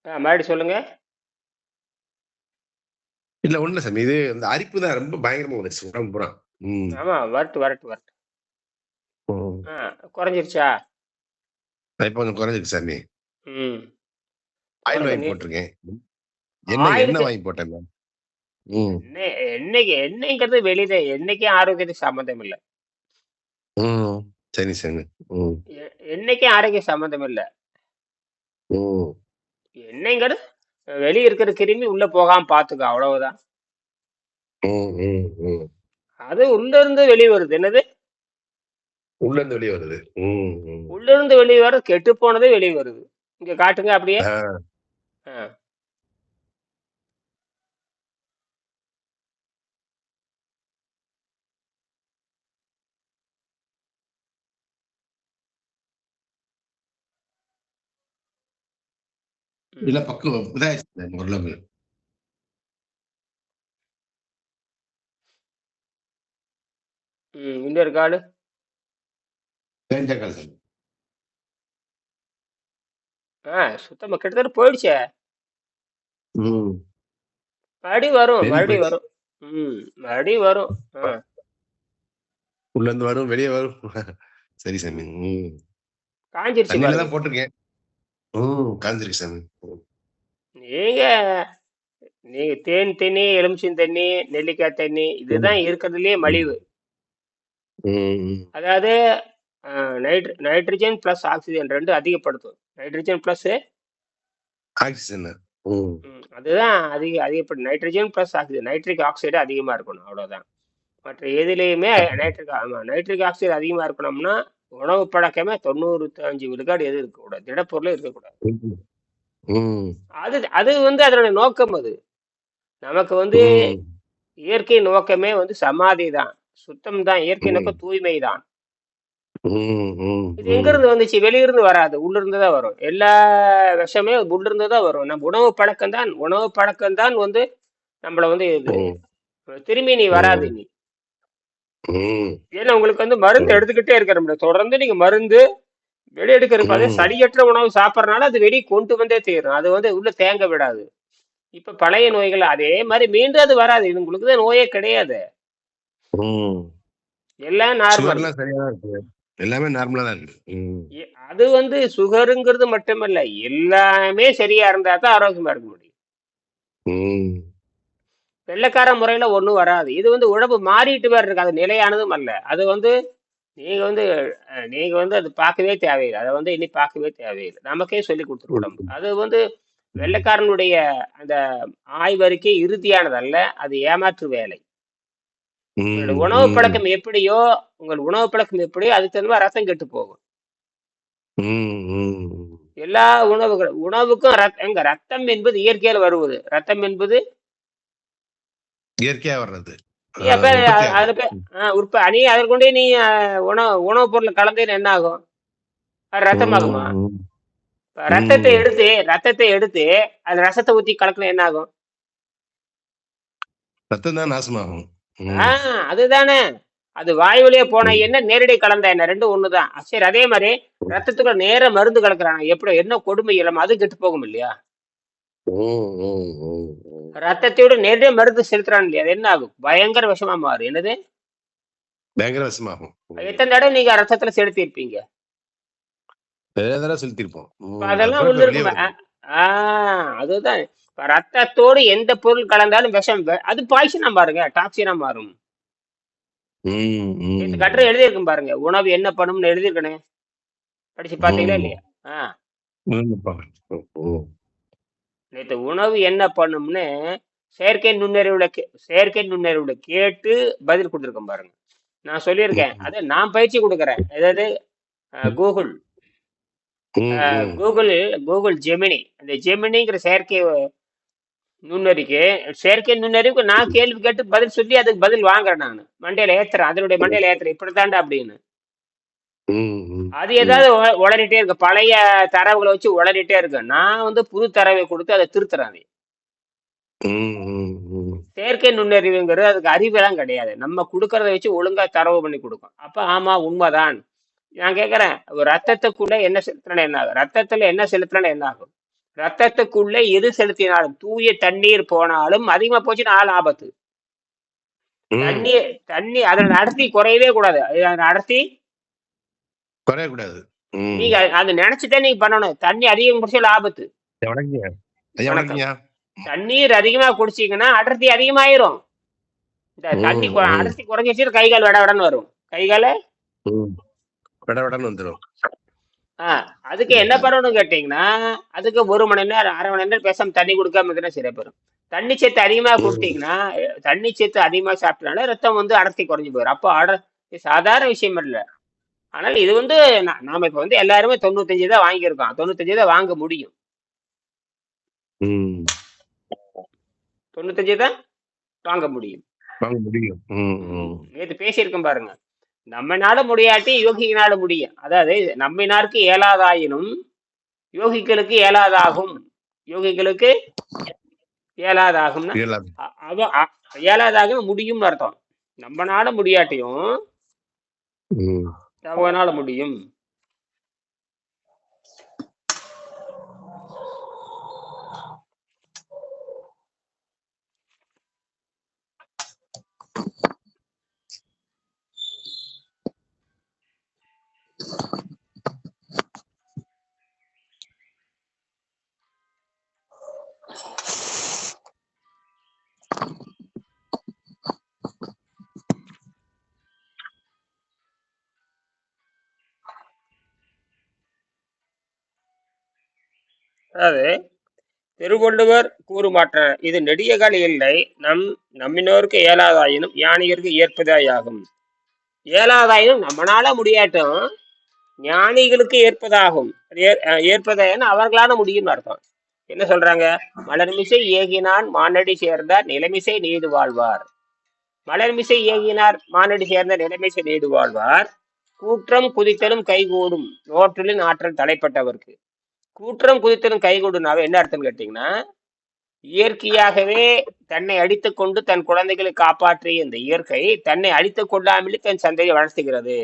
மறுபடியும் சொல்லுங்க. இல்ல ஒண்ணும் இல்ல சாமி. இது இந்த அரிப்பு தான் ரொம்ப பயங்கரமா வந்துருச்சு உடம்பு பூரா. ம். ஆமா, வரட்டு வரட்டு வரட்டு. ம். ஆ, குறைஞ்சிருச்சா? இப்ப கொஞ்சம் குறைஞ்சிருக்கு சாமி. ம். ஆயில் போடுங்க வாங்கி நீ. போட்டுருக்கேன். எண்ணெய் எண்ணெய் ஆயிலுக்கு வாங்கி போட்டேன் மேம். ம். எண்ணெய் எண்ணெய்க்கு எண்ணெய்ங்கிறது வெளியில எண்ணெய்க்கும் ஆரோக்கியத்துக்கு சம்மந்தம் இல்ல. ம். சரி, சரி. ம். எண்ணெய்க்கும் ஆரோக்கியம் சம்மந்தம் இல்ல. ம். எண்ணெய்ங்கிறது வெளிய இருக்கிற கிருமி உள்ள போகாம பாத்துக்கும், அவ்வளவுதான். ம். ம். ம். அது உள்ள இருந்து வெளிய வருது. என்னது? உள்ள இருந்து வெளிய வருது. ம். ம். உள்ள இருந்து வெளிய வர கெட்டு போனதே வெளிய வருது. இங்க காட்டுங்க அப்படியே. ஆ. ஆ. இல்ல ம். பக்குவம் இதாயிடுச்சு ஓரளவு. ம். இன்னொரு காலு. தேஞ்ச கால் சாமி. சுத்தமா கிட்டத்தட்ட போயிடுச்சே. ம். மறுபடியும் வரும், வெளிய மறுபடியும் போயிடுச்சு. வரும். ம். மறுபடியும் வரும். உள்ள இருந்து வரும், வெளிய வரும். சரி சாமி. ம். காஞ்சிருச்சு தண்ணியில பாருங்க. தான் போட்டுருக்கேன். ம். காய்ஞ்சிருக்கு சாமி. ம். நீங்க நீங்க தேன் தண்ணி, எலுமிச்சம் தண்ணி, நெல்லிக்காய் தண்ணி ம். இதுதான் இருக்கிறதுலயே ம். மலிவு. ம். அதாவது நைட்ரஜன் பிளஸ் ஆக்சிஜன் ரெண்டு அதிகப்படுத்தும். Nitrogen plus oxygen. ம். அதுதான் அதிகப்படும். Nitrogen plus oxygen, nitric oxide அதிகமா இருக்கணும், அவ்வளவுதான். மற்ற எதுலேயுமே நைட்ரிக் ஆக்சைடு அதிகமா இருக்கணும்னா உணவு பழக்கமே 95 விழுக்காடு எது இருக்கக்கூடாது, திடப்பொருளே இருக்கக்கூடாது. ம். ம். அது அது வந்து அதனுடைய நோக்கம். அது நமக்கு வந்து ம். இயற்கை நோக்கமே வந்து சமாதி தான், சுத்தம் தான். இயற்கை ம். நோக்கம் தூய்மை தான். ம். ம். இது எங்க ம். இருந்து வந்துச்சு? வெளியிருந்து வராது, உள்ள இருந்து தான் வரும். எல்லா விஷமே உள்ள இருந்து தான் வரும். நம்ம உணவு பழக்கம் தான் வந்து நம்மள வந்து இது ம். திரும்பி நீ வராது ம். நீ. ம். ஏன்னா உங்களுக்கு வந்து மருந்து ம். எடுத்துக்கிட்டே இருக்கிற முடியாது. தொடர்ந்து நீங்க மருந்து வெளியே எடுக்கிறப்ப அதே ம். சளியற்ற உணவு சாப்பிடறதுனால அது வெளியே கொண்டு வந்தே தீரும். அது வந்து உள்ள தேங்க விடாது. இப்ப பழைய நோய்கள் அதே மாதிரி மீண்டும் அது வராது. இது உங்களுக்கு தான் நோயே கிடையாது. ம். எல்லாம் நார்மல். சுகர்லாம் சரியா தான் இருக்கு. எல்லாமே நார்மலா தான் இருக்கு. ம். அது வந்து சுகருங்கிறது மட்டுமல்ல, எல்லாமே சரியா இருந்தா தான் ஆரோக்கியமா இருக்க முடியும். ம். வெள்ளைக்கார முறையில ஒண்ணும் வராது. இது வந்து உடம்பு மாறிட்டு வேற இருக்கு. அது நிலையானதும் அல்ல. அது வந்து நீங்க வந்து நீங்க வந்து அது பார்க்கவே தேவையில்லை. அதை வந்து இனி பார்க்கவே தேவையில்லை. நமக்கே சொல்லி கொடுத்துரும் உடம்பு. ம். அது வந்து ம். வெள்ளைக்காரனுடைய அந்த ஆய்வறிக்கை இறுதியானது அல்ல. அது ஏமாற்று வேலை. உங்களுடைய ம். உணவு ம். பழக்கம் எப்படியோ, உங்கள் உணவு பழக்கம் எப்படியோ அதுக்கு தகுந்த மாதிரி ரத்தம் கெட்டு போகும். ம். ம். எல்லா உணவுக்கும் ரத்தம் என்பது இயற்கையில் வருவது. ரத்தம் என்பது இயற்கையா வர்றது. நீ அப்ப உற்பத்தி ஆகுறது. அதுல போய் நீ அதை கொண்டு நீ உணவுப் பொருள் கலந்தேன்னு என்ன ஆகும்? அது ரத்தமாகுமா? ம். ம். ரத்தத்தை ம். எடுத்து ரத்தத்தை எடுத்து அது ரசத்தை ஊத்தி கலக்கணும், என்ன ஆகும்? ரத்தம் தான் நாசமாகும். ம். அதுதானே. அது வாய் வழியா போன ம். என்ன, நேரடி கலந்த என்ன, ரெண்டும் ஒண்ணுதான். சரி, அதே மாதிரி ரத்தத்துக்குள்ள நேர மருந்து கலக்குறாங்க. எப்படி என்ன கொடுமை இல்லாம அது கெட்டு போகும் இல்லையா? ம். ம். ம். ம். ரத்தத்தோட நேரடியா மருந்து செலுத்துறான் இல்லையா? அது என்ன ஆகும்? பயங்கர விஷமா மாறும். என்னது? பயங்கர விஷமாகும். ம். எத்தனை தடவை நீங்க ரத்தத்துல செலுத்திருப்பீங்க? நிறைய தடவை செலுத்திருப்போம். இப்ப ம். அதெல்லாம் அதுக்கப்புறம் உள்ள இப்ப வெளியே இருக்குமா? வருது. அதுதான். இப்ப ரத்தத்தோடு எந்த பொருள் கலந்தாலும் விஷம். அது பாய்ச்சனா பாருங்க, டாக்ஸினா மாறும். ம். நேற்று ம். கட்டுரை எழுதியிருக்கும் பாருங்க, உணவு என்ன பண்ணும்னு எழுதியிருக்கனே. படிச்சு பாத்தீங்களா ம். இல்லையா? ஆ ம். ம். நேற்று உணவு என்ன பண்ணும்னு செயற்கை நுண்ணறிவுல கேட்டு பதில் கொடுத்துருக்கோம் பாருங்க. நான் சொல்லியிருக்கேன், ம். அது நான் பயிற்சி கொடுக்குறேன். அதாவது கூகுள் ம். ம். கூகுள் கூகுள் ஜெமினி, அந்த ஜெமினிங்கிற நுண்ணறிக்கை செயற்கை நுண்ணறிவுக்கு நான் கேள்வி கேட்டு பதில் சொல்லி அதுக்கு பதில் வாங்குறேன். நான் மண்டையில ஏத்துறேன், அதனுடைய மண்டையில ஏத்துறேன், இப்படித்தாண்டா அப்படின்னு. ம். அது ம். ஏதாவது உளறிட்டே இருக்கு, பழைய தரவுகளை வச்சு உளறிட்டே இருக்கு. நான் வந்து புது தரவை கொடுத்து அதை திருத்துறேன். அதை ம். ம். ம். செயற்கை நுண்ணறிவுங்கிறது அதுக்கு அறிவெல்லாம் கிடையாது. நம்ம கொடுக்கறத வச்சு ஒழுங்கா தரவு பண்ணி கொடுக்கும். அப்ப ஆமா, உண்மைதான். நான் கேட்கறேன், ஒரு ரத்தத்துக்குள்ள என்ன செலுத்தினா என்ன ஆகும்? ரத்தத்துல என்ன செலுத்தினா என்ன ஆகும்? ரத்தத்துக்குள்ளே எது செலுத்தினாலும் தூய தண்ணீர் போனாலும் அதிகமா போச்சுன்னா ஆள் ஆபத்து. தண்ணி தண்ணி அதோட அடர்த்தி குறையவே கூடாது. அடர்த்தி குறையக்கூடாது. நீங்க அதை நினைச்சுதான் நீங்க பண்ணணும். தண்ணி அதிகம் குடிச்சாலும் ஆபத்து. வணக்கம். தண்ணீர் அதிகமா குடிச்சீங்கன்னா அடர்த்தி அதிகமாயிரும். இந்த தண்ணி அடர்த்தி குறைஞ்சிச்சு கை கால் விடன்னு வரும். கை கால விடன்னு வந்துடும். அதுக்கு என்ன பண்ணணும் கேட்டீங்கன்னா, அதுக்கு 1 மணி நேரம் 1/2 மணி நேரம் பேசாம தண்ணி கொடுக்காம இருந்தா சரியா போயிடும். தண்ணி சத்து அதிகமா கொடுத்தீங்கன்னா, தண்ணி சத்து அதிகமா சாப்பிட்டனால ரத்தம் வந்து அடர்த்தி குறைஞ்சு போயிடும். அப்போ சாதாரண விஷயம் இல்லை. ஆனால் இது வந்து நாம இப்ப வந்து எல்லாருமே 95 தான் வாங்கியிருக்கோம். 95 தான் வாங்க முடியும். 95 தான் வாங்க முடியும். நேற்று பேசியிருக்கோம் பாருங்க. நம்மனால முடியாட்டி யோகிகளால முடியும். அதாவது நம்மினாருக்கு இயலாதாயினும் யோகிகளுக்கு இயலாதாகும். யோகிகளுக்கு இயலாதாகும் இயலாதாக முடியும்னு அர்த்தம். நம்மனால முடியாட்டியும் அவனால முடியும். அதாவது திருவள்ளுவர் கூறுமாற்ற இது நெடியகால் இல்லை. நம்மினோருக்கு இயலாதாயினும் ஞானிகருக்கு ஏற்பதாயாகும். இயலாதாயினும் நம்மளால முடியாட்டும் ஞானிகளுக்கு ஏற்பதாகும். ஏற்பதாயினும் அவர்களால முடியும் அர்த்தம். என்ன சொல்றாங்க? மலர்மிசை ஏகினான் மானடி சேர்ந்தார் நிலைமிசை நீடு வாழ்வார். மலர்மிசை ஏகினார் மானடி சேர்ந்த நிலைமிசை நீடு வாழ்வார். கூற்றம் குதித்தலும் கைகூடும் நோற்றலின் ஆற்றல் தலைப்பட்டவருக்கு. கூற்றம் குதித்தலும் கைகூடுனாவே என்ன அர்த்தம் கேட்டீங்கன்னா, இயற்கையாகவே தன்னை அடித்துக் கொண்டு தன் குழந்தைகளை காப்பாற்றிய இந்த இயற்கை தன்னை அடித்துக் கொள்ளாமலே தன் சந்தையை வளர்த்துகிறது.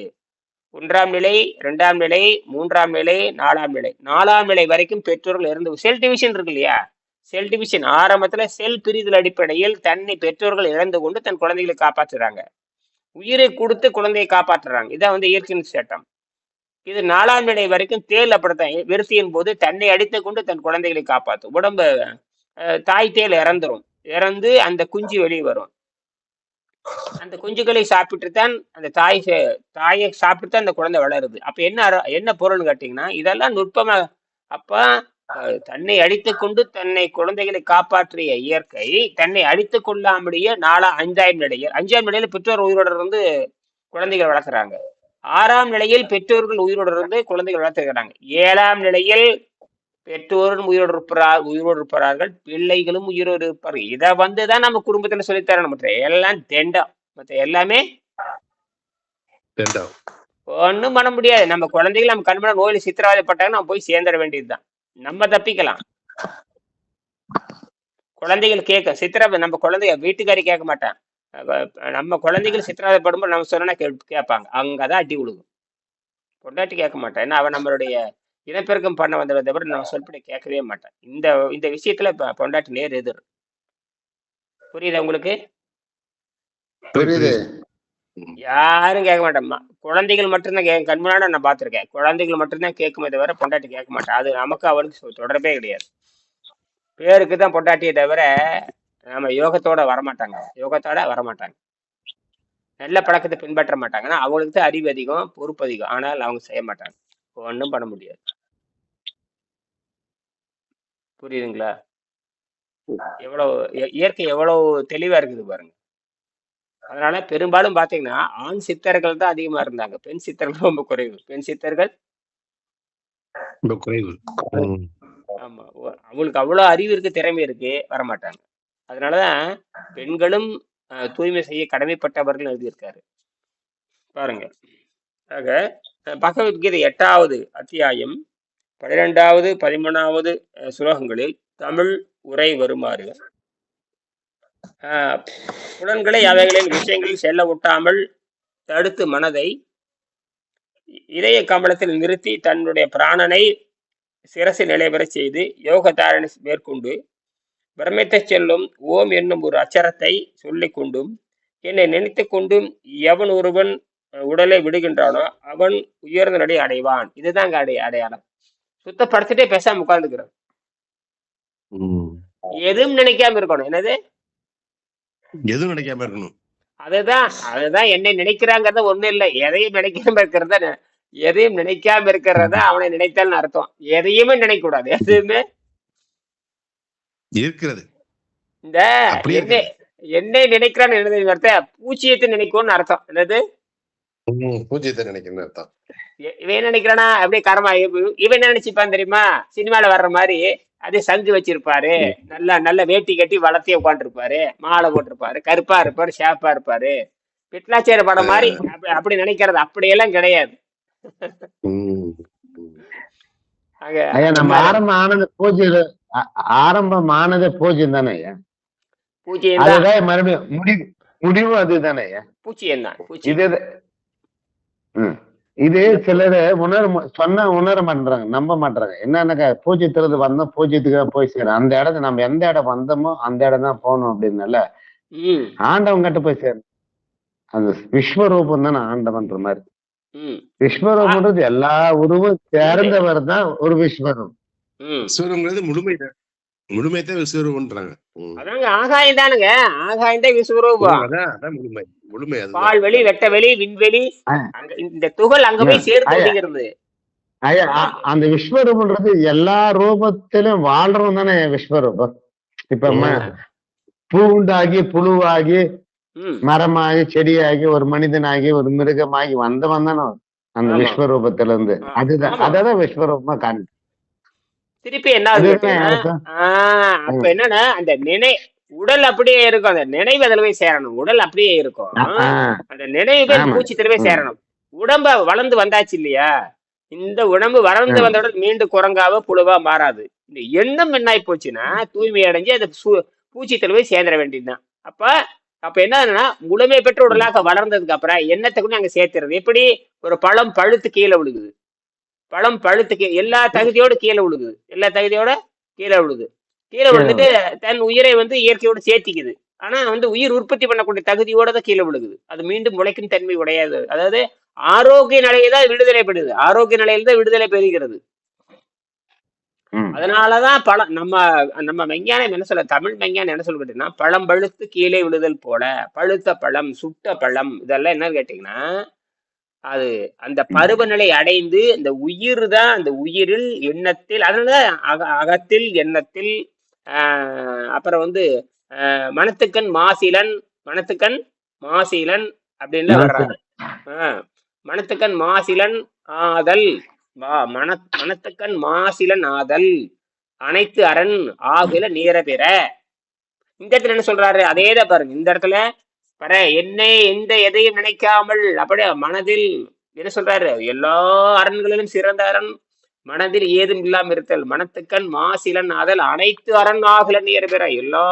1ஆம் நிலை, 2ஆம் நிலை, 3ஆம் நிலை, 4ஆம் நிலை, 4ஆம் நிலை வரைக்கும் பெற்றோர்கள் இருந்து செல் டிவிஷன் இருக்கு இல்லையா? செல் டிவிஷன் ஆரம்பத்துல செல் பிரிதல் அடிப்படையில் தன்னை பெற்றோர்கள் இழந்து கொண்டு தன் குழந்தைகளை காப்பாற்றுறாங்க. உயிரை கொடுத்து குழந்தையை காப்பாற்றுறாங்க. இதான் வந்து இயற்கையின் சட்டம். இது 4ஆம் நிலை வரைக்கும் தேல் அப்படித்தான். விருத்தியின் போது தன்னை அடித்துக் கொண்டு தன் குழந்தைகளை காப்பாற்றும். உடம்பு தாய் தேல் இறந்து அந்த குஞ்சு வெளியே வரும். அந்த குஞ்சுகளை சாப்பிட்டு தான் அந்த தாயை சாப்பிட்டு தான் அந்த குழந்தை வளருது. அப்ப என்ன பொருள்னு கேட்டீங்கன்னா, இதெல்லாம் நுட்பமா. அப்ப தன்னை அடித்துக் கொண்டு தன்னை குழந்தைகளை காப்பாற்றிய இயற்கை தன்னை அடித்துக் கொள்ளாமலேயே 5ஆம் நிலையில பெற்றோர் உயிரோட இருந்து குழந்தைகள் வளர்க்குறாங்க. 6ஆம் நிலையில் பெற்றோர்கள் உயிரோடு இருந்து குழந்தைகள் வளர்த்துக்கிறாங்க. 7ஆம் நிலையில் பெற்றோரும் உயிரோடு இருப்பார்கள், பிள்ளைகளும் உயிரோடு இருப்பார்கள். இதை வந்துதான் நம்ம குடும்பத்துல சொல்லித்தரணும். மற்ற எல்லாம் தெண்டம். மற்ற எல்லாமே ஒன்னும் பண்ண முடியாது. நம்ம குழந்தைகள் நம்ம கண்மண நோயில சித்திரவதைப்பட்டாங்க நம்ம போய் சேர்ந்துட வேண்டியதுதான். நம்ம தப்பிக்கலாம். குழந்தைகள் நம்ம குழந்தைங்க வீட்டுக்காரி கேட்க மாட்டான். நம்ம குழந்தைகள் சித்திரவதைப்படும்போது நம்ம சொன்னா கேட்பாங்க. அங்கதான் அடி விழுகும். பொண்டாட்டி கேட்க மாட்டேன். ஏன்னா அவன் நம்மளுடைய இனப்பெருக்கம் பண்ண வந்ததை தவிர நம்ம சொல்படி கேட்கவே மாட்டேன். இந்த விஷயத்துல பொண்டாட்டி நேர் எதிர். புரியுதா உங்களுக்கு? புரியுது. யாரும் கேட்க மாட்டேம்மா. குழந்தைகள் மட்டும்தான் கண்முன்னாடி நான் பார்த்திருக்கேன். குழந்தைகள் மட்டும்தான் கேட்குமே தவிர பொண்டாட்டி கேட்க மாட்டேன். அது நமக்கு அவனுக்கு தொடர்பே கிடையாது. பேருக்கு தான் பொண்டாட்டியை தவிர நம்ம யோகத்தோட வரமாட்டாங்க. நல்ல பழக்கத்தை பின்பற்ற மாட்டாங்க. ஆனா அவங்களுக்கு தான் அறிவு அதிகம், பொறுப்பு அதிகம். ஆனால் அவங்க செய்ய மாட்டாங்க. ஒன்றும் பண்ண முடியாது. புரியுதுங்களா? இயற்கை எவ்வளவு தெளிவா இருக்குது பாருங்க. அதனால பெரும்பாலும் பாத்தீங்கன்னா ஆண் சித்தர்கள் தான் அதிகமா இருந்தாங்க. பெண் சித்தர்கள் ரொம்ப குறைவு. பெண் சித்தர்கள் ஆமா, அவங்களுக்கு அவ்வளவு அறிவு இருக்கு, திறமை இருக்கு, வரமாட்டாங்க. அதனாலதான் பெண்களும் தூய்மை செய்ய கடமைப்பட்டவர்கள் எழுதியிருக்காரு பாருங்க. ஆக பகவத்கீதை 8வது அத்தியாயம் 12வது 13வது ஸ்லோகங்களில் தமிழ் உரை வருமாறு: புலன்களை அவைகளின் விஷயங்களில் செல்ல விட்டாமல் தடுத்து மனதை இதய கமலத்தில் நிறுத்தி தன்னுடைய பிராணனை சிரசு நிலைபெறச் செய்து யோக தாரணை மேற்கொண்டு பிரமித்தச் செல்லும் ஓம் என்னும் ஒரு அச்சரத்தை சொல்லிக் கொண்டும் என்னை நினைத்து கொண்டும் எவன் ஒருவன் உடலை விடுகின்றானோ அவன் உயர்ந்த நிலை அடைவான். இதுதாங்க அடையாளம். சுத்தப்படுத்திட்டே பேசாம உட்கார்ந்துக்கிறோம். எதுவும் நினைக்காம இருக்கணும். என்னது? எதுவும் நினைக்காம இருக்கணும். அதுதான் என்னை நினைக்கிறாங்கிறத ஒண்ணு இல்லை. எதையும் நினைக்காம இருக்கிறத எதையும் நினைக்காம இருக்கிறத அவனை நினைத்தால்னு அர்த்தம். எதையுமே நினைக்க கூடாது. எதுவுமே இருக்கிறது. இந்த என்னை நினைக்கிறான்னு என்னது அர்த்தம்? பூச்சியத்தை நினைக்கும்னு அர்த்தம். என்னது? பூஜ்யத்தை நினைக்கணும்னு அர்த்தம். இவன் நினைக்கிறானா அப்படியே கரமா இவன் என்ன நினைச்சுப்பான் தெரியுமா? சினிமால வர்ற மாதிரி அதே சங்கு வச்சிருப்பாரு, நல்ல வேட்டி கட்டி வளர்த்திய உட்காந்துருப்பாரு, மாலை போட்டிருப்பாரு, கருப்பா இருப்பாரு, ஷேப்பா இருப்பாரு, பிட்லாச்சேர படம் மாதிரி அப்படி நினைக்கிறது அப்படியெல்லாம் கிடையாது. நம்ம ஆரம்பமானது பூஜ்யம் தானே? பூஜ்யம் தான். மறுபடியும் முடிவு அதுதானே? பூச்சியம் தான். இது சிலரு உணர மாட்டாங்க, நம்ப மாட்டாங்க. என்னன்னாக்கா பூஜ்யத்திலிருந்து வந்தோம், பூஜ்யத்துக்கு போய் சேரும். அந்த இடத்துல நம்ம எந்த இடம் வந்தோமோ அந்த இடம் தான் போகணும் அப்படின்னால ஆண்டவன் கிட்ட போய் சேரும். அந்த விஸ்வரூபம் தானே ஆண்டவன்ற மாதிரி. விஸ்வரூபம்ன்றது எல்லா உருவம் சேர்ந்தவர் தான் ஒரு விஸ்வரூபம். விஸ்வரூபம்ங்கிறது முழுமையத்தை விஸ்வரூபம்ன்றாங்க. அதாங்க ஆகாயம் தானுங்க. ஆகாயம் தான் விஸ்வரூபம். அதான் முழுமை. பால்வெளி, வெட்டவெளி, விண்வெளி, இந்த துகள் அங்க போய் சேர்த்து. அந்த விஸ்வரூபம்ன்றது எல்லா ரூபத்திலும் வாழ்றோம் தானே விஸ்வரூபம். இப்ப பூண்டாகி, புழுவாகி, மரமாகி, செடியாகி, ஒரு மனிதனாகி, ஒரு மிருகமாகி வந்தவன் தானே அந்த விஸ்வரூபத்துல இருந்து. அதான் விஸ்வரூபமா காணி. திருப்பி என்ன அப்ப என்னன்னா அந்த உடல் அப்படியே இருக்கும். அந்த நினைவு அதுல போய் சேரணும். உடல் அப்படியே இருக்கும். அந்த நினைவு பூச்சித்துல போய் சேரணும். உடம்ப வளர்ந்து வந்தாச்சு இல்லையா? இந்த உடம்பு வளர்ந்து வந்தவுடன் மீண்டும் குரங்காவோ புழுவா மாறாது. இந்த எண்ணம் என்ன ஆகி போச்சுன்னா தூய்மை அடைஞ்சு அந்த பூச்சித்துல போய் சேர்ந்துட வேண்டியதுதான். அப்ப என்னன்னா முழுமை பெற்ற உடலாக வளர்ந்ததுக்கு அப்புறம் எண்ணத்தை கூட அங்க சேர்த்துறது. எப்படி? ஒரு பழம் பழுத்து கீழே விழுகுது. பழம் பழுத்து எல்லா தகுதியோட கீழே விழுகுது. கீழே விழுந்துட்டு தன் உயிரை இயற்கையோட சேர்த்திக்குது. ஆனா உயிர் உற்பத்தி பண்ணக்கூடிய தகுதியோட தான் கீழே விழுகுது. அது மீண்டும் முளைக்கும் தன்மை உடையாது. அதாவது ஆரோக்கிய நிலையதான் விடுதலை பெறுது. ஆரோக்கிய நிலையில தான் விடுதலை பெறுகிறது. அதனாலதான் நம்ம விஞ்ஞானம் என்ன சொல்ல, தமிழ் விஞ்ஞானம் என்ன சொல்ல கேட்டீங்கன்னா, பழம் பழுத்து கீழே விழுதல் போல, பழுத்த பழம், சுட்ட பழம், இதெல்லாம் என்னன்னு கேட்டீங்கன்னா, அது அந்த பருவநிலை அடைந்து அந்த உயிர் தான், அந்த உயிரில் எண்ணத்தில், அதனால அகத்தில் எண்ணத்தில், அப்புறம் மனத்துக்கண் மாசிலன் அப்படின்னு வர்றாங்க. மனத்துக்கண் மாசிலன் ஆதல், மனத்துக்கண் மாசிலன் ஆதல், அனைத்து அரண் ஆகுல நீர பெற. இந்த இடத்துல என்ன சொல்றாரு? அதேதான் பாருங்க. இந்த இடத்துல என்னை எந்த எதையும் நினைக்காமல் அப்படியே மனதில் என்ன சொல்றாரு? எல்லா அரண்களிலும் சிறந்த அரண் மனதில் ஏதும் இல்லாம இருத்தல், மனத்துக்கண் மாசிலன் ஆதல், அனைத்து அரண் ஆகுல நீர பெற. எல்லா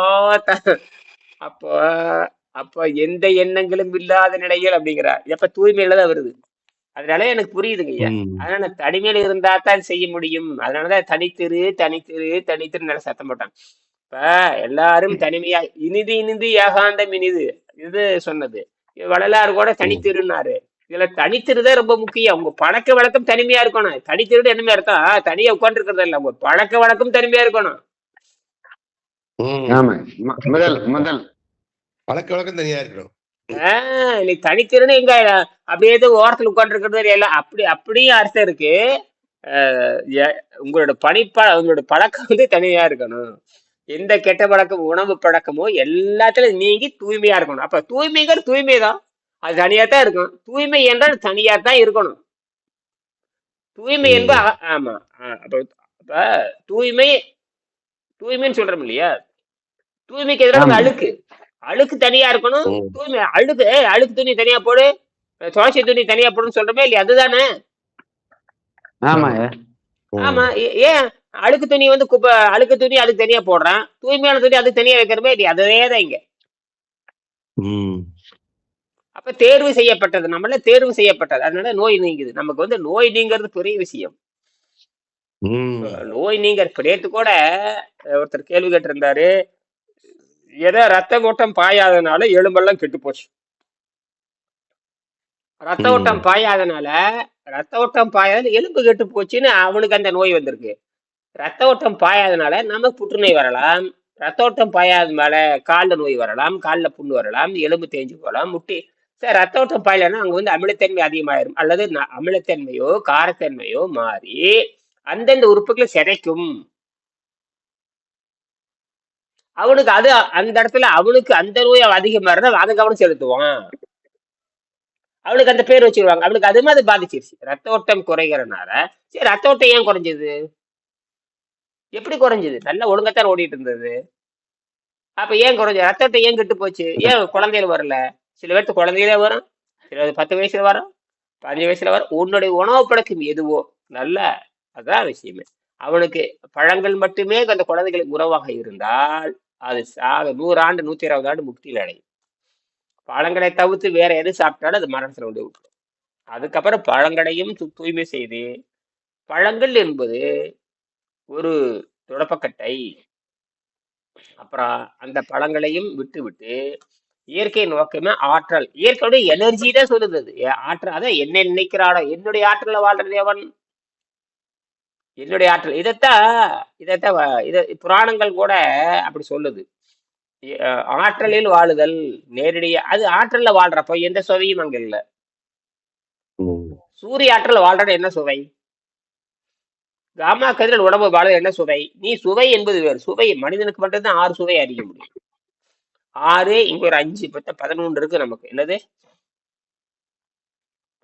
அப்ப எந்த எண்ணங்களும் இல்லாத நிலையில் அப்படிங்கிறார். எப்ப தூய்மையில தான் வருது. அதனால எனக்கு புரியுதுங்க ஐயா. அதனால தனிமையில இருந்தா தான் செய்ய முடியும். அதனாலதான் தனித்திரு நல்ல சத்தம் போட்டான். இப்ப எல்லாரும் தனிமையா இனிது ஏகாந்தம் இனிது இது சொன்னது. வள்ளலார் கூட தனித்திருன்னாரு. இதுல தனித்திருதான் ரொம்ப முக்கியம். உங்க பழக்க வழக்கம் தனிமையா இருக்கணும். தனித்திருடு என்னமே அர்த்தம்? தனியா உட்கார்ந்து இருக்கிறது இல்ல, உங்க பழக்க வழக்கம் தனிமையா இருக்கணும். முதல் பழக்க வழக்கம் தனியா இருக்கணும். நீ தனித்திருன்னு எங்க அப்படியே ஓரத்துல உட்கார்ந்து இருக்கிறது எல்லாம் அப்படியும் அர்த்தம் இருக்கு. உங்களோட உங்களோட பழக்கம் தனியா இருக்கணும். எந்த கெட்ட பழக்கம், உணவு பழக்கமோ எல்லாத்துலயும் நீங்கி தூய்மையா இருக்கணும். அப்ப தூய்மைங்கிற தூய்மைதான், அது தனியா தான் இருக்கும். தூய்மை என்றால் தனியா தான் இருக்கணும். தூய்மை என்பது ஆமா. அப்ப தூய்மைன்னு சொல்றோம் இல்லையா? தூய்மைக்கு எதிராக அழுக்கு தனியா இருக்கணும். தூய்மை அழுக்கு துணி தனியா போடு, துளசி துணி தனியா போடுன்னு சொல்றமே இல்லையா? அதுதானே? ஆமா. ஏன் அழுக்கு துணி அழுக்கு துணி அதுக்கு தனியா போடுறான், தூய்மையான துணி அதுக்கு தனியா வைக்கிறமே இல்லையா? அதேதான் இங்க. அப்ப தேர்வு செய்யப்பட்டது, நம்மள தேர்வு செய்யப்பட்டது. அதனால நோய் நீங்குது. நமக்கு நோய் நீங்கிறது பெரிய விஷயம். ம். நோய் நீங்க இப்ப நேத்து கூட ஒருத்தர் கேள்வி கேட்டிருந்தாரு, ஏதோ ரத்த ஓட்டம் பாயாதனால எலும்பெல்லாம் கெட்டு போச்சு. ரத்த ஓட்டம் ம். பாயாதனால ரத்த ஓட்டம் பாயாத எலும்பு கெட்டு போச்சுன்னு அவனுக்கு அந்த நோய் வந்திருக்கு. ரத்த ஓட்டம் பாயாதனால நமக்கு புற்றுநோய் வரலாம். ரத்த ஓட்டம் பாயாதனால கால்ல நோய் வரலாம், கால்ல புண்ணு வரலாம், எலும்பு தேஞ்சு போகலாம், முட்டி. சார் ரத்த ஓட்டம் பாயலன்னா அங்க வந்து அமிலத்தன்மை அதிகமாயிரும், அல்லது அமிலத்தன்மையோ காரத்தன்மையோ மாறி அந்தந்த உறுப்புகளை சிதைக்கும். அவனுக்கு அது அந்த இடத்துல அவனுக்கு அந்த நோய் அதிகமா இருந்தா அதை கவனம் செலுத்துவான். அவனுக்கு அந்த பேர் வச்சிருவாங்க. அவனுக்கு அது மாதிரி பாதிச்சிருச்சு. ரத்த ஓட்டம் குறைகிறனால சரி ரத்த ஓட்டம் ஏன் குறைஞ்சது? எப்படி குறைஞ்சது? நல்லா ஒழுங்கத்தான் ஓடிட்டு இருந்தது. அப்ப ஏன் குறைஞ்சது? ரத்த ஓட்டம் ஏன் கெட்டு போச்சு? ஏன் குழந்தைகள் வரல? சில பேருக்கு குழந்தைகளே வரும், சில 10 வயசுல வரும், 15 வயசுல வரும். உன்னுடைய உணவு பழக்கம் எதுவோ நல்ல, அதான் விஷயமே. அவனுக்கு பழங்கள் மட்டுமே அந்த குழந்தைகளுக்கு உறவாக இருந்தால் அது 100 ஆண்டு 120 ஆண்டு முக்தியில் அடையும். பழங்களை தவிர்த்து வேற எது சாப்பிட்டாலும் அது மரணத்தில் கொண்டு விட்டுரும். அதுக்கப்புறம் பழங்களையும் தூய்மை செய்து, பழங்கள் என்பது ஒரு தொடப்பக்கட்டை. அப்புறம் அந்த பழங்களையும் விட்டு விட்டு இயற்கை நோக்கமே ஆற்றல். இயற்கையுடைய எனர்ஜி தான் சொல்லுது அது. ஆற்றல் அதான் என்ன நினைக்கிறானோ, என்னுடைய ஆற்றல வாழ்றது எவன்? என்னுடைய ஆற்றல். இத புராணங்கள் கூட அப்படி சொல்லுது. ஆற்றலில் வாழுதல் நேரடியா. அது ஆற்றல்ல வாழ்றப்ப எந்த சுவையும் அங்க இல்ல. ம். சூரிய ஆற்றல் வாழ்றது என்ன சுவை? காமா கதிரில் உடம்பு வாழ்றது என்ன சுவை? நீ சுவை என்பது வேறு. சுவை மனிதனுக்கு மட்டும்தான் 6 சுவை அறிய முடியும். 6 இங்க ஒரு 5 11 இருக்கு நமக்கு. என்னது?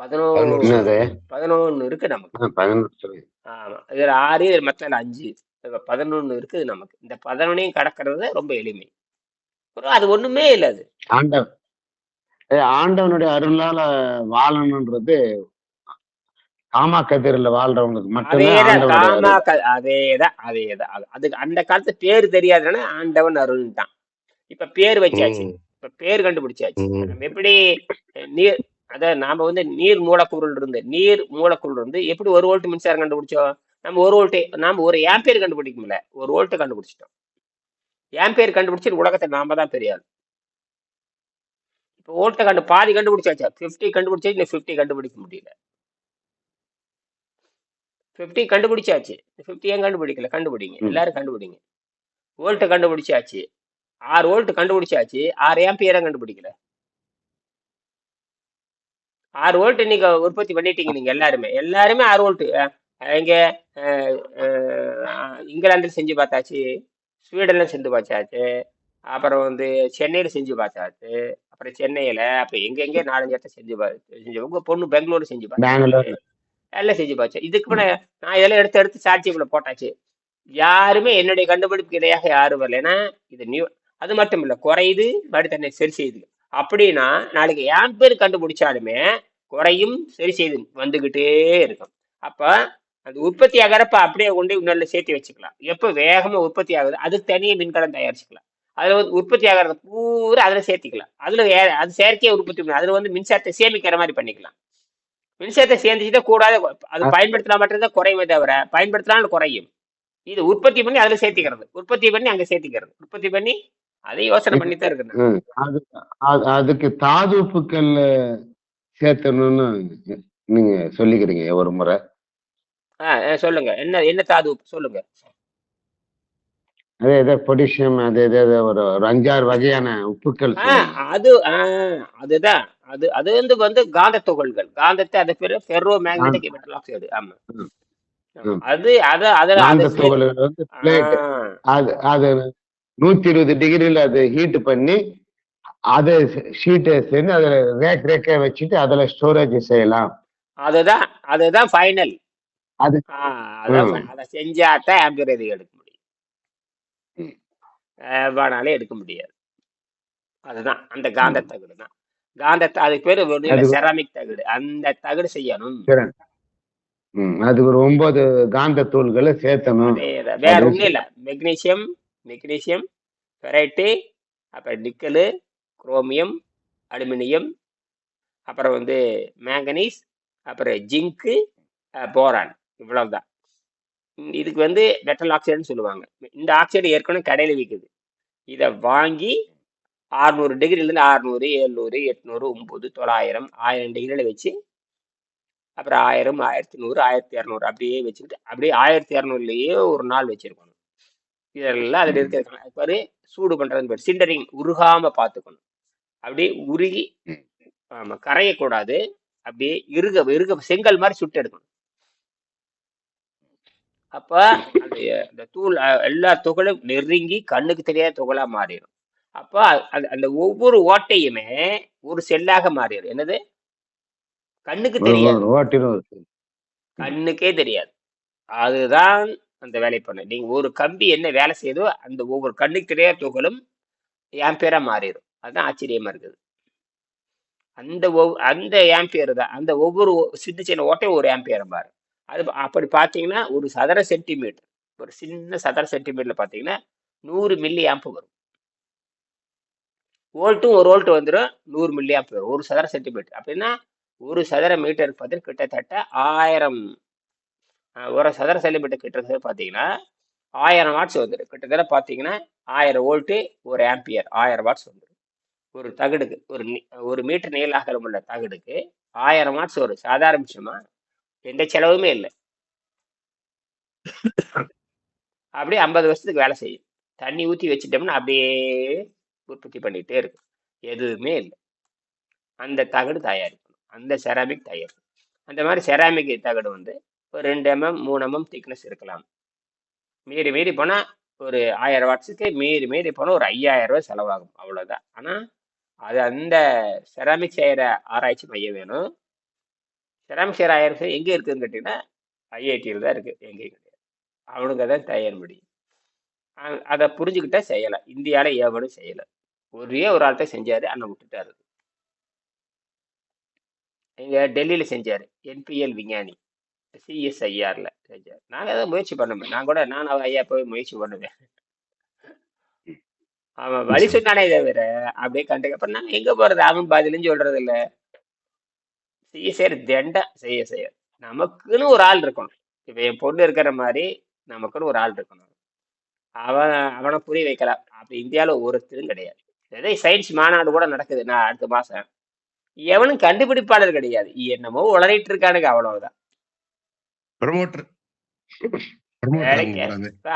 11 சுவை. 11 இருக்கு நமக்கு. 11 ஆமா. இதுல 6, இதுல மத்த 5. 11 இருக்குது நமக்கு. இந்த 11ஐயும் கடக்கிறது ரொம்ப எளிமை. அது ஒண்ணுமே இல்ல அது. ஆண்டவனுடைய அருளால வாழணும்ன்றது காமா கதிரில வாழ்றவங்களுக்கு மட்டும்தான் அதேதான் ஆண்டவனுடைய காமா அருள். அதேதான். அதுக்கு அந்த காலத்து பேரு தெரியாதுன்னா ஆண்டவன் அருள்தான். இப்ப பேர் வச்சாச்சு. ம். இப்ப பேர் கண்டுபிடிச்சாச்சு. ம். நம்ம எப்படி நீர் நாம வந்து நீர் மூலக்கூறு இருந்து எப்படி 1 வோல்ட் மின்சாரம் கண்டுபிடிச்சோம்? நம்ம 1 வோல்ட் நாம ஒரு ஆம்பியர் கண்டுபிடிக்க முடியல, 1 வோல்ட் கண்டுபிடிச்சிட்டோம். ஆம்பியர் கண்டுபிடிச்சு உலகத்தை நாம தான் பெரிய ஆள். இப்ப வோல்ட்டை பாதி கண்டுபிடிச்சாச்சா? 50 கண்டுபிடிச்சாச்சு, இன்னும் 50 கண்டுபிடிக்க முடியல. 50 கண்டுபிடிச்சாச்சு, 50 ஏன் கண்டுபிடிக்கல? கண்டுபிடிங்க, எல்லாரும் கண்டுபிடிங்க. வோல்ட் கண்டுபிடிச்சாச்சு, 6 வோல்ட் கண்டுபிடிச்சாச்சு, 6 ஆம்பியரை கண்டுபிடிக்கல. 6 வோல்ட் இன்னைக்கு உற்பத்தி பண்ணிட்டீங்க நீங்க எல்லாருமே 6 வோல்ட். இங்க இங்கிலாந்துல செஞ்சு பார்த்தாச்சு, ஸ்வீடன்ல செஞ்சு பார்த்தாச்சு, அப்புறம் வந்து சென்னையில செஞ்சு பார்த்தாச்சு, அப்புறம் சென்னையில அப்ப எங்க 4-5 இடத்த செஞ்சு உங்க பொண்ணு பெங்களூர் செஞ்சு பார்த்தாச்சு, எல்லாம் செஞ்சு பார்த்து. இதுக்கு நான் இதெல்லாம் எடுத்து சாட்சியங்களை போட்டாச்சு. யாருமே என்னுடைய கண்டுபிடிப்பு இடையாக யாரும் வரல. ஏன்னா இது நியூ. அது மட்டும் இல்ல, குறையுது மறுபடி தன்னை சரி செய்யுது. அப்படின்னா நாளைக்கு என் பேர் கண்டுபிடிச்சாலுமே குறையும் சரி செய்து வந்துகிட்டே இருக்கும். அப்ப அது உற்பத்தி ஆகிறப்ப அப்படியே கொண்டு இன்னொரு சேர்த்து வச்சுக்கலாம். எப்ப வேகமா உற்பத்தி ஆகுது அதுக்கு தனியே மின்கலம் தயாரிச்சுக்கலாம். அதுல வந்து உற்பத்தி ஆகிறத பூரா அதுல சேர்த்திக்கலாம். அது செயற்கையை உற்பத்தி பண்ணி அதுல வந்து மின்சாரத்தை சேமிக்கிற மாதிரி பண்ணிக்கலாம். மின்சாரத்தை சேர்ந்துச்சுட்டா கூடாது. அது பயன்படுத்தினா மட்டும்தான் குறையுமே தவிர பயன்படுத்தினாலும் குறையும். இது உற்பத்தி பண்ணி அதுல சேர்த்திக்கிறது, உற்பத்தி பண்ணி அங்க சேர்த்திக்கிறது, உற்பத்தி பண்ணி அதை யோசனை பண்ணித்தான் இருக்கு. அதுக்கு தாதுப்புக்கள் சேர்த்தணும்னு நீங்க சொல்லிக்கிறீங்க ஒரு முறை. சொல்லுங்க, என்ன தாது சொல்லுங்க. அதே பொட்டாசியம், அது ஒரு 5-6 வகையான உப்புக்கள். அதுதான் அது வந்து காந்த துகள்கள். காந்தத்தை அது பேரு ஃபெர்ரோ மேக்னெட்டிக் மெட்டல் ஆக்சைடு. ஆமா, காந்த துகள்கள் வந்து பிளேட். அது 120 டிகிரில அது ஹீட் பண்ணி அதை ஷீட்டை செஞ்சு அதுல ரேக்கா வச்சுட்டு அதுல ஸ்டோரேஜ் செய்யலாம். அதுதான் ஃபைனல். அதை செஞ்சாதான் ஆம்பியர் எடுக்க முடியும், வேணாலே எடுக்க முடியாது. அதுதான் அந்த காந்த தகடு தான். காந்தத்தை அதுக்கு பேரு செராமிக் தகடு. அந்த தகடு செய்யணும். அதுக்கு ஒரு 9 காந்த தூள்களை சேர்த்தணும். வேற ஒண்ணும் இல்ல. மெக்னீசியம், ஃபெரைட்டு, அப்புறம் நிக்கலு, குரோமியம், அலுமினியம், அப்புறம் வந்து மேங்கனீஸ், அப்புறம் ஜிங்கு, போரான். இவ்வளவுதான். இதுக்கு வந்து மெட்டல் ஆக்சைடுன்னு சொல்லுவாங்க. இந்த ஆக்சைடு ஏற்கனவே கடையில விற்குது. இதை வாங்கி 600 டிகிரிலேருந்து 600, 700, 800, 900, 900, 1000 டிகிரியில வச்சு அப்புறம் 1000, 1100, 1200 அப்படியே வச்சுக்கிட்டு அப்படியே 1200லயே ஒரு நாள் வச்சிருக்கணும். இதெல்லாம் அதில் இருக்கிறது பாரு, சூடு பண்றது பேர் சிண்டரிங், உருகாம பார்த்துக்கணும். அப்படியே உருகி ஆமா கரையக்கூடாது, அப்படியே இருக செங்கல் மாதிரி சுட்டு எடுக்கணும். அப்ப அந்த தூள் எல்லா துகளும் நெருங்கி கண்ணுக்கு தெரியாத துகளா மாறிடும். அப்ப அந்த ஒவ்வொரு ஓட்டையுமே ஒரு செல்லாக மாறிடும். என்னது? கண்ணுக்கு தெரியாது, கண்ணுக்கே தெரியாது. அதுதான் அந்த வேலை பண்ண. நீங்க ஒரு கம்பி என்ன வேலை செய்யுதோ அந்த ஒவ்வொரு கண்ணுக்கு தெரியாத துகளும் ஆம்பியரா மாறிடும். அதுதான் ஆச்சரியமா இருக்குது. அந்த ஆம்பியர் தான், அந்த ஒவ்வொரு சின்ன சின்ன ஓட்டையும் ஒரு ஆம்பியர் பாரு. அது அப்படி பார்த்தீங்கன்னா ஒரு சதுர சென்டிமீட்டர், ஒரு சின்ன சதுர சென்டிமீட்டர்ல பார்த்தீங்கன்னா 100 மில்லி ஆம்ப் வரும். வோல்ட்டும் ஒரு வோல்ட் வந்துடும், 100 மில்லி ஆம்ப் வரும் ஒரு சதுர சென்டிமீட்டர். அப்படின்னா ஒரு சதுர மீட்டருக்கு பார்த்தீங்கன்னா கிட்டத்தட்ட 1000, ஒரு சதுர சென்டிமீட்டர் கிட்டத்தட்ட பார்த்தீங்கன்னா 1000 வாட்ஸ் வந்துடும். கிட்டத்தட்ட பார்த்தீங்கன்னா 1000 வோல்ட்டு ஒரு ஆம்பியர், 1000 வாட்ஸ் வந்துடும். ஒரு தகடுக்கு, ஒரு மீட்டர் நீள அகலம் உள்ள தகடுக்கு 1000 வாட்ஸ் ஒரு சாதாரண விஷயமா? எந்த செலவுமே இல்லை. அப்படியே 50 வருஷத்துக்கு வேலை செய்யும். தண்ணி ஊற்றி வச்சுட்டோம்னா அப்படியே உற்பத்தி பண்ணிட்டே இருக்கும். எதுவுமே இல்லை. அந்த தகடு தயாரிக்கணும், அந்த செராமிக் தயாரிக்கணும். அந்த மாதிரி செராமிக் தகடு வந்து ஒரு 2 mm 3 mm திக்னஸ் இருக்கலாம். மீறி போனால் ஒரு 1000 வாட்ஸுக்கு மீறி போனால் ஒரு 5000 ரூபாய் செலவாகும், அவ்வளோதான். ஆனால் அது அந்த செராமிக் செய்கிற ஆராய்ச்சி மையம் வேணும். செராமிக் செய்கிற ஆராய்ச்சி எங்கே இருக்குதுன்னு கேட்டிங்கன்னா IITயில் தான் இருக்குது, எங்கேயும் கிடையாது. அவனுங்க தான் தயார் முடியும். அதை புரிஞ்சுக்கிட்டா செய்யலை. இந்தியாவில் எவனும் செய்யலை. ஒரே ஒரு ஆள்கிட்ட செஞ்சாரு, அண்ணன் விட்டுட்டாரு. எங்க டெல்லியில் செஞ்சார், NPL விஞ்ஞானி, CSIRல செஞ்சார். நாங்கள் அதை முயற்சி பண்ணுவேன். நான் ஐயா போய் முயற்சி பண்ணுவேன். அவன் வழி சொன்னானே தவிர அப்படியே கண்டுக்க. அப்புறம் நாங்கள் எங்கே போகிறது? அவன் பதிலும் சொல்றது இல்லை. செய்ய தெண்டா செய்ய நமக்குன்னு ஒரு ஆள் இருக்கணும். இப்போ என் பொண்ணு இருக்கிற மாதிரி நமக்குன்னு ஒரு ஆள் இருக்கணும். அவனை புரிய வைக்கலாம். அப்படி இந்தியாவில் ஒருத்தரும் கிடையாது. அதே சயின்ஸ் மாநாடு கூட நடக்குது நான் அடுத்த மாதம். எவனும் கண்டுபிடிப்பாளர் கிடையாது, என்னமோ உளறிட்டு இருக்கானுங்க, அவ்வளவுதான்.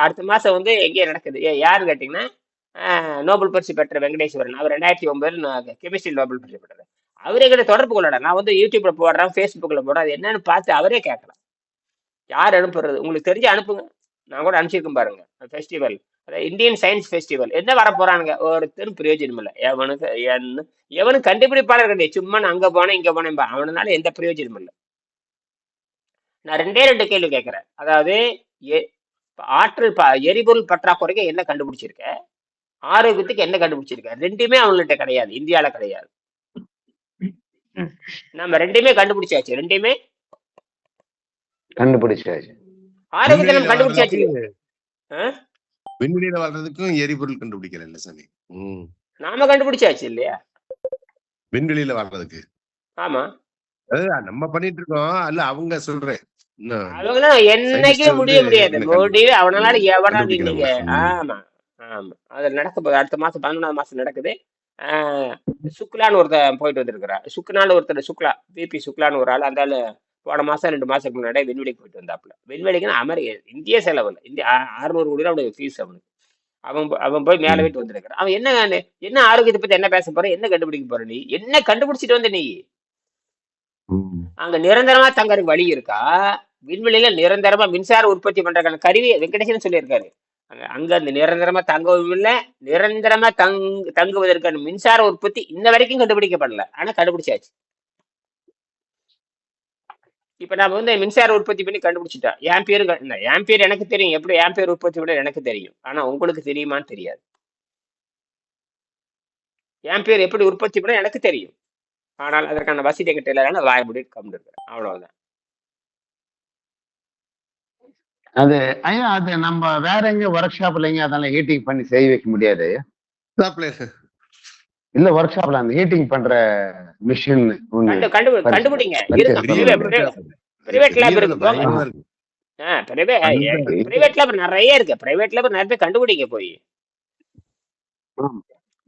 அடுத்த மாசம் வந்து எங்கே நடக்குது யாருன்னு கேட்டீங்கன்னா நோபல் பரிசு பெற்ற வெங்கடேஸ்வரன். அவர் 2009 கெமிஸ்ட்ரி நோபல் பரிசு பெற்றார். அவரே கிட்ட தொடர்பு கொள்ளட. நான் வந்து யூடியூப்ல போடுறேன், ஃபேஸ்புக்ல போடுறேன். அது என்னன்னு பார்த்து அவரே கேட்கலாம். யார் அனுப்புறது? உங்களுக்கு தெரிஞ்சு அனுப்புங்க. நான் கூட அனுப்பிச்சிருக்கேன் பாருங்க. ஃபெஸ்டிவல், அதாவது இந்தியன் சயின்ஸ் ஃபெஸ்டிவல் என்ன வர போறானுங்க, ஒருத்தரும் பிரயோஜனம் இல்லை. எவனும் கண்டுபிடிப்பாளர் கிடையாது. சும்மா நான் அங்க போனேன் இங்க போனேன், அவனால எந்த பிரயோஜனமும் இல்லை. நான் 2 கேள்வி கேட்கிறேன். அதாவது ஆற்றல் எரிபொருள் பற்றாக்குறைக்கு என்ன கண்டுபிடிச்சிருக்க, ஆரோக்கியத்துக்கு என்ன கண்டுபிடிச்சிருக்க? ரெண்டுமே அவங்கள்ட்ட கிடையாது, இந்தியால கிடையாது. நம்ம ரெண்டுமே கண்டுபிடிச்சாச்சு, ரெண்டுமே கண்டுபிடிச்சாச்சு. ஆரோக்கியத்தை கண்டுபிடிச்சாச்சு. விண்வெளியில வாழ்றதுக்கும் எரிபொருள் கண்டுபிடிக்கல இல்ல சாமி, நாம கண்டுபிடிச்சாச்சு இல்லையா விண்வெளியில வாழ்றதுக்கு? ஆமா, அதுதான் நம்ம பண்ணிட்டு இருக்கோம். அல்ல அவங்க சொல்றேன், அவங்களாம் என்னைக்கே முடியாது. அவனால எவனா நீங்க. ஆமா ஆமா, அது நடக்க போகுது. அடுத்த மாசம் 11ஆம் மாசம் நடக்குது. சுக்லான்னு ஒருத்தர் போயிட்டு வந்திருக்கிறா. சுக்னால ஒருத்தர், சுக்லா பிபி சுக்லான்னு ஒரு ஆள். அந்த ஆள் போன மாசம் 2 மாசத்துக்கு முன்னாடி விண்வெளிக்கு போயிட்டு வந்தாப்புல. விண்வெளிக்குன்னா அமெரிக்கா, இந்திய செலவு இல்லை. இந்தியா 600 கோடி ரூபா அவனுக்கு ஃபீஸ். அவன் போய் மேல போயிட்டு வந்திருக்கிறான். அவன் என்ன ஆரோக்கியத்தை பத்தி என்ன பேச போற, என்ன கண்டுபிடிக்க போற? நீ என்ன கண்டுபிடிச்சிட்டு வந்த? நீ அங்க நிரந்தரமா தங்கறதுக்கு வழி இருக்கா? விண்வெளியில நிரந்தரமா மின்சார உற்பத்தி பண்றதுக்கான கருவி வெங்கடேசன் சொல்லியிருக்காரு. அங்க அந்த நிரந்தரமா தங்கவும் இல்லை, நிரந்தரமா தங்குவதற்கான மின்சார உற்பத்தி இன்ன வரைக்கும் கண்டுபிடிக்கப்படல. ஆனா கண்டுபிடிச்சாச்சு. இப்ப நாம வந்து மின்சார உற்பத்தி பண்ணி கண்டுபிடிச்சிட்டோம். ஆம்பியர் எனக்கு தெரியும், எப்படி ஆம்பியர் உற்பத்தி பண்ண எனக்கு தெரியும். ஆனா உங்களுக்கு தெரியுமான்னு தெரியாது. ஆம்பியர் எப்படி உற்பத்தி பண்ண எனக்கு தெரியும், ஆனால் அதற்கான வசதி கிட்ட இல்லைன்னா வாய முடிட்டு கம்மிட்டு இருக்கிறேன், அவ்வளவுதான். அது ஐயா, அது நம்ம வேற எங்க ஒர்க் ஷாப்ல எங்க அதெல்லாம் ஹீட்டிங் பண்ணி செய்ய வைக்க முடியாது இல்ல? ஒர்க் ஷாப்ல அந்த ஹீட்டிங் பண்ற மிஷின் கண்டுபிடிங்க. பிரைவேட் லேப் இருக்கு, போங்க. பிரைவேட்ல நிறைய இருக்கு. பிரைவேட்ல நிறைய பேர் கண்டுபிடிங்க போய். ஆமா.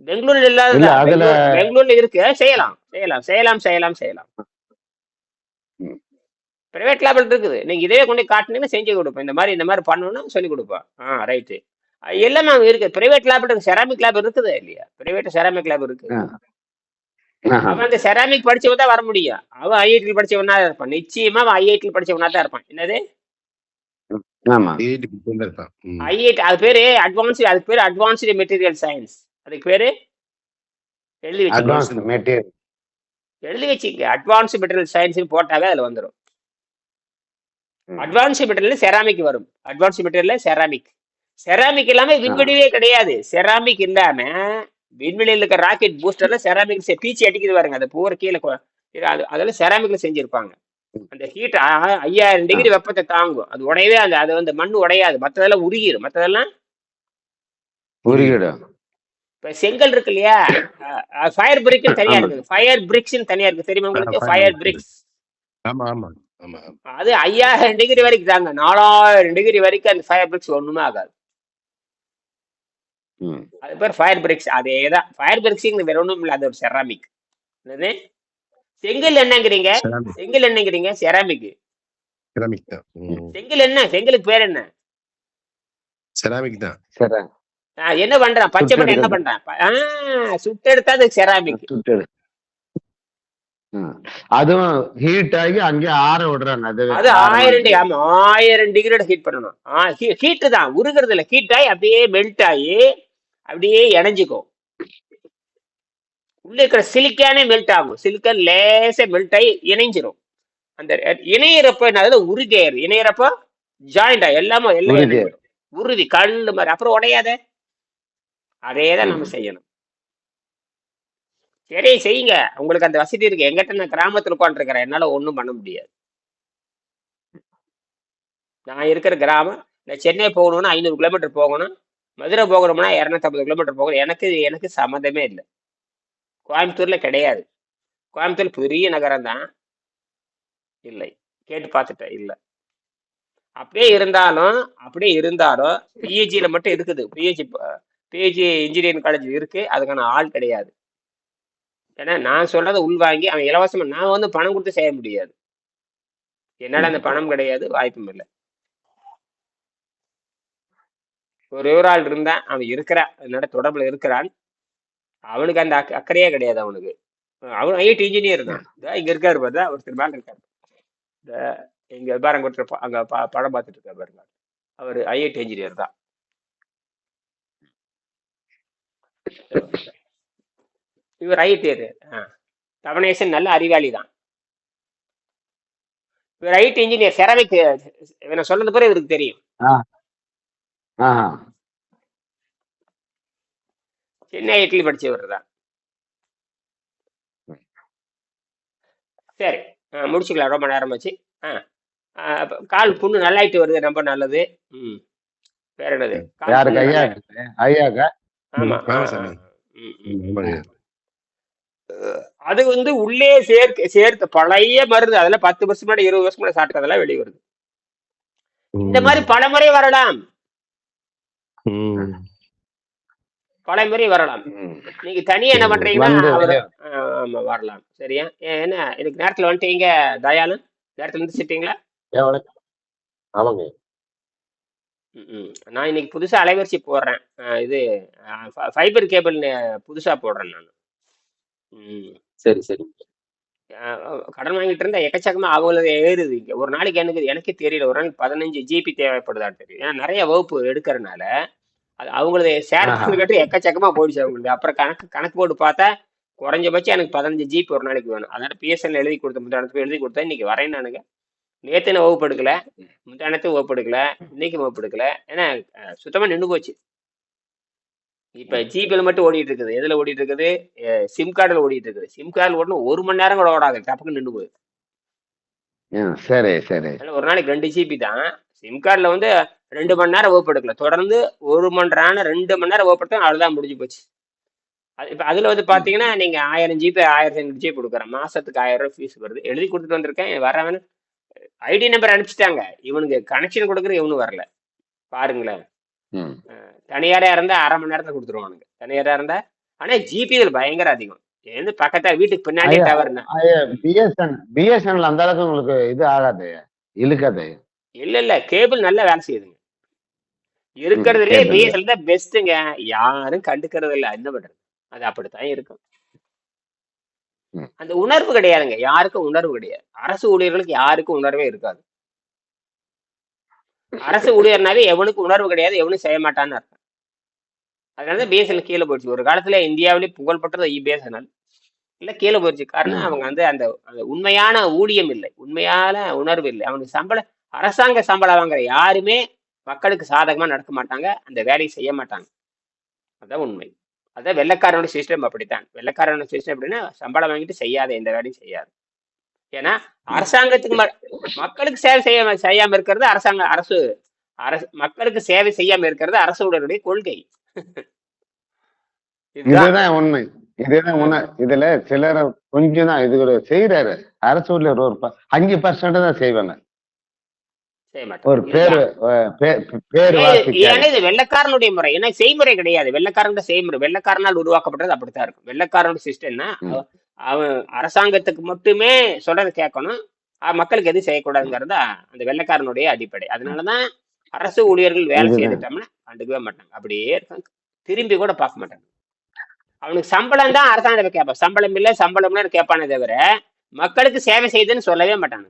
பெங்களூர்ல இல்லாததா? பெங்களூர்ல இருக்கு. செய்யலாம் செய்யலாம் செய்யலாம் செய்யலாம் செய்யலாம். பிரைவேட் லேபிள் இருக்குது. நீங்க இதே கொண்டு காட்டினீங்கன்னா செஞ்சு கொடுப்பேன். இந்த மாதிரி பண்ணணும்னு சொல்லி கொடுப்பேன். ரைட்டு. எல்லாமே இருக்கு. பிரைவேட் லேப் இருக்கு. செராமிக் லேப் இருக்குது இல்லையா? பிரைவேட் செராமிக் லேப் இருக்கு. அவன் அந்த செராமிக் படிச்சவன் தான் வர முடியும். அவன் ஐஐடி படிச்சவனா இருப்பான். நிச்சயமா அவன் ஐஐடி படிச்சவனா தான் இருப்பான். என்னது? ஐஐடி அது பேரு அட்வான்ஸ்டு. அதுக்கு பேரு அட்வான்ஸ்டு மெட்டீரியல் சயின்ஸ். அதுக்கு பேரு எழுதி வச்சுக்க. எழுதி வச்சுக்க. அட்வான்ஸ்டு மெட்டீரியல் சயின்ஸ் போட்டாவே அதுல வந்துடும். அட்வான்ஸ்டு மெட்டீரியல் செராமிக் வரும். Advanced material ceramic. செராமிக் இல்லாம விண்வெளியே கிடையாது. செராமிக் இல்லாம விண்வெளியில் இருக்க ராக்கெட் பூஸ்டர்ல செராமிக் பீச்சி அடிக்குது பாருங்க. அது பூரா கீழே அதெல்லாம் செராமிக்ல செஞ்சிருப்பாங்க. அந்த ஹீட் 5000 டிகிரி வெப்பத்தை தாங்கும். அது உடையவே அது வந்து மண் உடையாது. மற்றதெல்லாம் உருகிடும். மற்றதெல்லாம் உருகிடும். இப்ப செங்கல் இருக்கு இல்லையா? ஃபயர் பிரிக் தனியா இருக்கு. ஃபயர் பிரிக்ஸ் தனியா இருக்கு. தெரியுமா உங்களுக்கு? Fire BRICS. அது 5000 டிகிரி வரைக்கும் தாங்க. 4000 டிகிரி வரைக்கும் அந்த ஃபயர் பிரிக்ஸ் ஒண்ணுமே ஆகாது. அது பேர் ஃபயர் பிரிக்ஸ். அதேதான் ஃபயர் பிரிக்ஸ். வேற ஒண்ணும் இல்ல. அது ஒரு செராமிக். என்னது? செங்கல் என்னங்கிறீங்க? செங்கல் என்னங்கிறீங்க? செராமிக். செங்கல் என்ன? செங்கலுக்கு பேர் என்ன? செராமிக் தான். என்ன பண்றான்? பச்சை மணி என்ன பண்றான்? சுட்டு எடுத்தா அது செராமிக். அதுவும் ஹீட் ஆகி அங்கே ஆற விடுறாங்க. அது 1000 டிகிரியோட ஹீட் பண்ணணும். ஹீட் தான், உருகிறது இல்ல. ஹீட் ஆகி அப்படியே மெல்ட் ஆகி அப்படியே இணைஞ்சுக்கும். உள்ள இருக்கிற சிலிக்கானே மெல்ட் ஆகும். சிலிக்கான் லேசா மெல்ட் ஆகி இணைஞ்சிரும். அந்த இணையறப்ப என்ன உறுதியாயிரு. இணையறப்ப ஜாயிண்ட் ஆகும். எல்லாம் உறுதி கல்லு மாதிரி. அப்புறம் உடையாத. அதேதான் நம்ம செய்யணும். சரி செய்யுங்க. உங்களுக்கு அந்த வசதி இருக்கு. எங்கிட்ட நான் கிராமத்துல உட்காந்துருக்கிறேன். என்னால ஒண்ணும் பண்ண முடியாது. நான் இருக்கிற கிராமம். நான் சென்னை போகணும்னா 500 கிலோமீட்டர் போகணும். மதுரை போகணும்னா 250 கிலோமீட்டர் போகணும். எனக்கு சம்மந்தமே இல்லை. கோயம்புத்தூர்ல கிடையாது. கோயம்புத்தூர் பெரிய நகரம் தான். இல்லை, கேட்டு பார்த்துட்டேன். இல்லை. அப்படியே இருந்தாலும் பிஹெச்சியில மட்டும் இருக்குது. பிஹெச்சி இன்ஜினியரிங் காலேஜ் இருக்கு. அதுக்கான ஆள் கிடையாது. ஏன்னா நான் சொல்றதை உள்வாங்கி அவன் இலவசமா நான் வந்து பணம் கொடுத்து செய்ய முடியாது. என்னால அந்த பணம் கிடையாது, வாய்ப்பும் இல்லை. ஒரு ஆள் இருந்தான். அவன் இருக்கிறான், என்னோட தொடர்புல இருக்கிறான். அவனுக்கு அந்த அக்கறையே கிடையாது. அவன் ஐஐடி இன்ஜினியர் தான். இங்க இருக்காரு பார்த்தா, ஒருத்தர் மேல இருக்காரு. இங்க பாருங்க, அங்க படம் பார்த்துட்டு இருக்காரு பாருங்க. அவர் ஐஐடி இன்ஜினியர் தான். இவர் ஐஐடி தவணேசன் நல்ல அறிவாளி தான். இவர் ஐஐடி இன்ஜினியர் செராமிக். நான் சொன்னது பிறகு இவருக்கு தெரியும். சென்னை ஐஐடி படிச்சவர் தான். சரி, முடிச்சுக்கலாம். ரொம்ப நேரம் ஆச்சு. கால் புண்ணு நல்லாயிட்டு வருது. ரொம்ப நல்லது. வேற என்னது? ஆமா. அது வந்து உள்ளே சேர்த்து பழைய மருந்து. அதெல்லாம் 10 வருஷம் முன்னாடி 20 வருஷம் முன்னாடி சாப்பிட்டதெல்லாம் வெளியே வருது. இந்த மாதிரி பல முறை வரலாம். பல முறை வரலாம். நீங்க தனியா என்ன பண்றீங்கன்னா ஆமா வரலாம். சரியா? என்ன எனக்கு நேரத்துல வந்துட்டீங்க தயாளன்? நேரத்துல இருந்துச்சிட்டீங்களா? நான் இன்னைக்கு புதுசா அலைவரிசை போடுறேன். இது ஃபைபர் கேபிள் புதுசா போடுறேன் நான். சரி சரி. கடன் வாங்கிட்டு இருந்தா எக்கச்சக்கமா அவங்களது ஏறுது. இங்க ஒரு நாளைக்கு எனக்கே தெரியல. ஒரு நாளைக்கு 15 ஜிபி தேவைப்படுதான்னு தெரியும். ஏன்னா நிறைய வகுப்பு எடுக்கிறதுனால அது அவங்களது ஷேர் கட்டு எக்கச்சக்கமா போயிடுச்சு அவங்களுக்கு. அப்புறம் கணக்கு போட்டு பார்த்தா குறைஞ்சபட்சம் எனக்கு 15 ஜிபி ஒரு நாளைக்கு வேணும். அதனால பிஎஸ்என் எழுதி கொடுத்தேன். இன்னைக்கு வரேன் நானுங்க. நேத்து நான் வகுப்பு எடுக்கல, முந்தானத்து வகுப்பு எடுக்கல, இன்னைக்கு வகுப்பு எடுக்கல. ஏன்னா சுத்தமா நின்று போச்சு. இப்ப ஜிபில மட்டும் ஓடிட்டு இருக்குது. எதுல ஓடிட்டு இருக்குது? சிம் கார்டுல ஓடிட்டு இருக்குது. சிம் கார்டு ஓடணும் 1 மணி நேரம் கூட ஓடாது. டப்புக்கு நின்று போகுது. சரி சரி. ஒரு நாளைக்கு 2 ஜிபி தான். சிம் கார்டுல வந்து 2 மணி நேரம் வகுப்பு எடுக்கல. தொடர்ந்து 1 மணி நேரம் 2 மணி நேரம் வகுப்பு எடுத்தா அவ்வளவுதான், முடிஞ்சு போச்சு. இப்ப அதுல வந்து பாத்தீங்கன்னா நீங்க 1000 ஜிபி 1500 ஜிபி கொடுக்குறேன். மாசத்துக்கு 1000 ரூபாய் ஃபீஸ் வருது. எழுதி கொடுத்துட்டு வந்திருக்கேன். வரவன் ஐடி நம்பர் அனுப்பிச்சிட்டாங்க, இவனுக்கு கனெக்ஷன் கொடுக்குற இவனு வரல. பாருங்களேன். ம். தனியாரா இருந்தா 1/2 மணி நேரத்துல கொடுத்துருவானுங்க, தனியாரா இருந்தா. ஆனா ஜிபி இதுல பயங்கர அதிகம். எந்த பக்கத்துல வீட்டுக்கு பின்னாடியே ஐயா டவர்னா. ஐயா பிஎஸ்என்எல் அந்த அளவுக்கு உங்களுக்கு இது ஆகாது, இழுக்காது. இல்ல கேபிள் நல்லா வேலை செய்யுதுங்க. இருக்கிறதுலே கேபிள் பிஎஸ்எல் தான் பெஸ்ட்டுங்க. யாரும் கண்டுக்கிறது இல்ல, என்ன பண்றது, அது அப்படித்தான் இருக்கும். அந்த உணர்வு கிடையாதுங்க, யாருக்கும் உணர்வு கிடையாது. அரசு ஊழியர்களுக்கு யாருக்கும் உணர்வே இருக்காது. அரசு ஊழியர்னாவே எவனுக்கு உணர்வு கிடையாது, எவனும் செய்ய மாட்டான்னு அர்த்தம். அதனாலதான் பிஎஸ்என்எல் கீழே போயிடுச்சு. ஒரு காலத்துல இந்தியாவிலே புகழ்பெற்றது பிஎஸ்என்எல் இல்ல கீழே போயிடுச்சு. காரணம் அவங்க வந்து அந்த அந்த உண்மையான ஊழியம் இல்லை, உண்மையான உணர்வு இல்லை. அவனுக்கு சம்பளம், அரசாங்க சம்பளம் வாங்குற யாருமே மக்களுக்கு சாதகமா நடக்க மாட்டாங்க, அந்த வேலையை செய்ய மாட்டாங்க. அதான் உண்மை. அதான் வெள்ளைக்காரனோட சிஸ்டம் அப்படித்தான். வெள்ளைக்காரனோட சிஸ்டம் எப்படின்னா, சம்பளம் வாங்கிட்டு செய்யாத எந்த வேலையும் செய்யாது. ஏன்னா அரசாங்கத்துக்கு மக்களுக்கு சேவை செய்யாம இருக்கிறது அரசாங்க அரசு மக்களுக்கு சேவை செய்யாம இருக்கிறது அரசுடைய கொள்கை. இதுதான் உண்மை, இதுதான் உண்மை. இதுல சிலர் கொஞ்சம் தான் இது ஒரு செய்யறாரு. அரசு ஊழியர் ஒரு 5% தான் செய்வாங்க, ஒரு பேரு ஏன்னா இது வெள்ளைக்காரனுடைய முறை. ஏன்னா செய்முறை கிடையாது, வெள்ளைக்காரன் செய்முறை. வெள்ளைக்காரனால் உருவாக்கப்பட்டது அப்படித்தான் இருக்கும். வெள்ளைக்காரனோட சிஸ்டம்னா அவன் அரசாங்கத்துக்கு மட்டுமே சொல்றது கேட்கணும், மக்களுக்கு எதுவும் செய்யக்கூடாதுங்கிறது அந்த வெள்ளைக்காரனுடைய அடிப்படை. அதனாலதான் அரசு ஊழியர்கள் வேலை செய்துட்டோம்னா கண்டுக்கவே மாட்டாங்க, அப்படியே இருக்காங்க, திரும்பி கூட பார்க்க மாட்டாங்க. அவனுக்கு சம்பளம் தான் அரசாங்கத்தை கேட்பான், சம்பளம் இல்லை சம்பளம்னு கேட்பானே தவிர மக்களுக்கு சேவை செய்யுதுன்னு சொல்லவே மாட்டாங்க.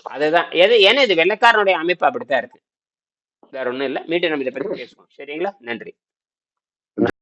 அதுதான் ஏன்னா இது வெள்ளைக்காரனுடைய அமைப்பு அப்படித்தான் இருக்கு, வேற ஒண்ணும் இல்லை. மீண்டும் நம்ம இதை பற்றி பேசுவோம், சரிங்களா? நன்றி.